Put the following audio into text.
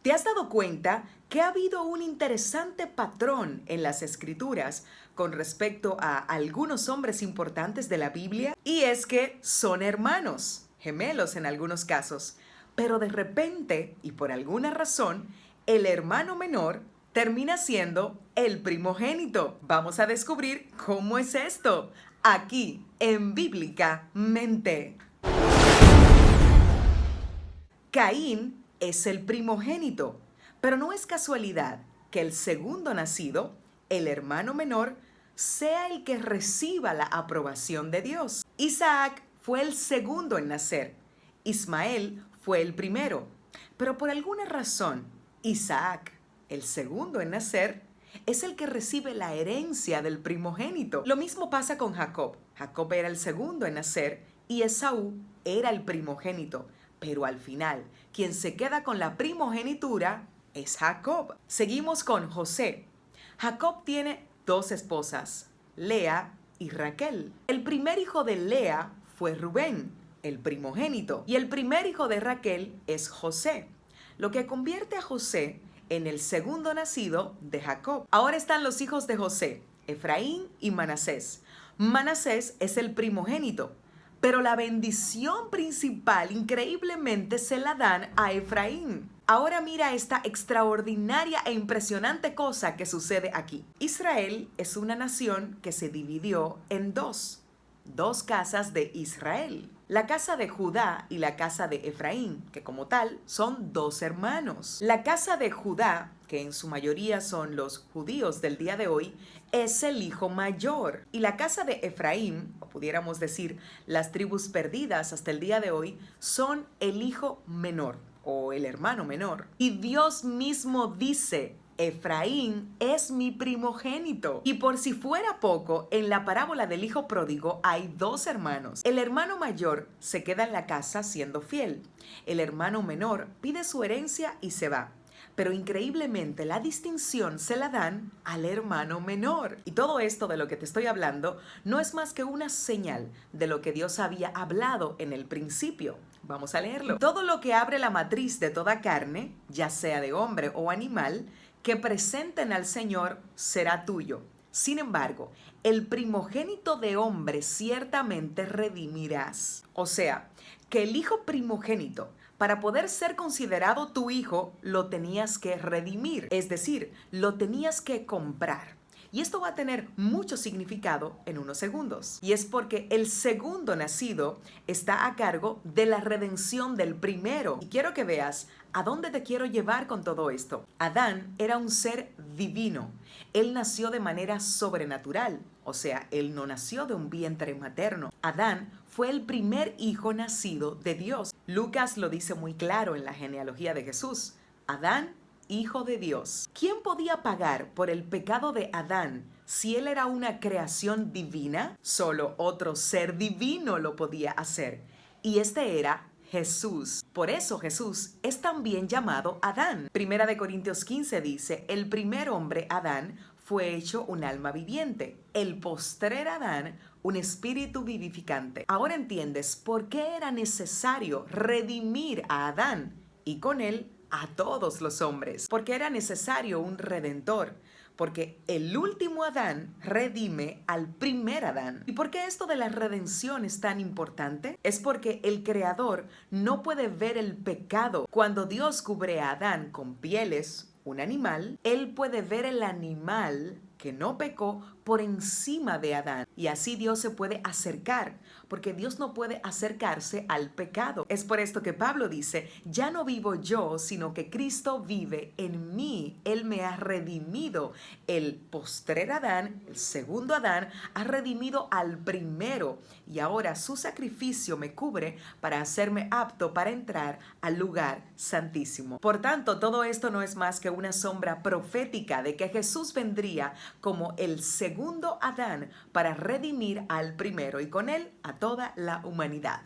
¿Te has dado cuenta que ha habido un interesante patrón en las escrituras con respecto a algunos hombres importantes de la Biblia? Y es que son hermanos, gemelos en algunos casos, pero de repente y por alguna razón, el hermano menor termina siendo el primogénito. Vamos a descubrir cómo es esto aquí en Bíblicamente. Caín es el primogénito, pero no es casualidad que el segundo nacido, el hermano menor, sea el que reciba la aprobación de Dios. Isaac fue el segundo en nacer, Ismael fue el primero, pero por alguna razón, Isaac, el segundo en nacer, es el que recibe la herencia del primogénito. Lo mismo pasa con Jacob. Jacob era el segundo en nacer y Esaú era el primogénito. Pero al final, quien se queda con la primogenitura es Jacob. Seguimos con José. Jacob tiene dos esposas, Lea y Raquel. El primer hijo de Lea fue Rubén, el primogénito, y el primer hijo de Raquel es José, lo que convierte a José en el segundo nacido de Jacob. Ahora están los hijos de José, Efraín y Manasés. Manasés es el primogénito, pero la bendición principal increíblemente se la dan a Efraín. Ahora mira esta extraordinaria e impresionante cosa que sucede aquí. Israel es una nación que se dividió en dos casas de Israel. La casa de Judá y la casa de Efraín, que como tal son dos hermanos. La casa de Judá, que en su mayoría son los judíos del día de hoy, es el hijo mayor. Y la casa de Efraín, o pudiéramos decir las tribus perdidas hasta el día de hoy, son el hijo menor o el hermano menor. Y Dios mismo dice: Efraín es mi primogénito. Y por si fuera poco, en la parábola del hijo pródigo hay dos hermanos. El hermano mayor se queda en la casa siendo fiel. El hermano menor pide su herencia y se va. Pero increíblemente la distinción se la dan al hermano menor. Y todo esto de lo que te estoy hablando no es más que una señal de lo que Dios había hablado en el principio. Vamos a leerlo. Todo lo que abre la matriz de toda carne, ya sea de hombre o animal, que presenten al Señor será tuyo. Sin embargo, el primogénito de hombre ciertamente redimirás. O sea, que el hijo primogénito, para poder ser considerado tu hijo, lo tenías que redimir, es decir, lo tenías que comprar. Y esto va a tener mucho significado en unos segundos. Y es porque el segundo nacido está a cargo de la redención del primero. Y quiero que veas a dónde te quiero llevar con todo esto. Adán era un ser divino. Él nació de manera sobrenatural. O sea, él no nació de un vientre materno. Adán fue el primer hijo nacido de Dios. Lucas lo dice muy claro en la genealogía de Jesús. Adán, hijo de Dios. ¿Quién podía pagar por el pecado de Adán si él era una creación divina? Solo otro ser divino lo podía hacer. Y este era Jesús. Por eso Jesús es también llamado Adán. Primera de Corintios 15 dice: el primer hombre, Adán, fue hecho un alma viviente. El postrer Adán, un espíritu vivificante. Ahora entiendes por qué era necesario redimir a Adán y con él a todos los hombres, porque era necesario un redentor, porque el último Adán redime al primer Adán. ¿Y por qué esto de la redención es tan importante? Es porque el Creador no puede ver el pecado. Cuando Dios cubre a Adán con pieles, un animal, él puede ver el animal que no pecó por encima de Adán. Y así Dios se puede acercar, porque Dios no puede acercarse al pecado. Es por esto que Pablo dice: ya no vivo yo, sino que Cristo vive en mí. Él me ha redimido. El postrer Adán, el segundo Adán, ha redimido al primero. Y ahora su sacrificio me cubre para hacerme apto para entrar al lugar santísimo. Por tanto, todo esto no es más que una sombra profética de que Jesús vendría como el segundo Adán para redimir al primero y con él a toda la humanidad.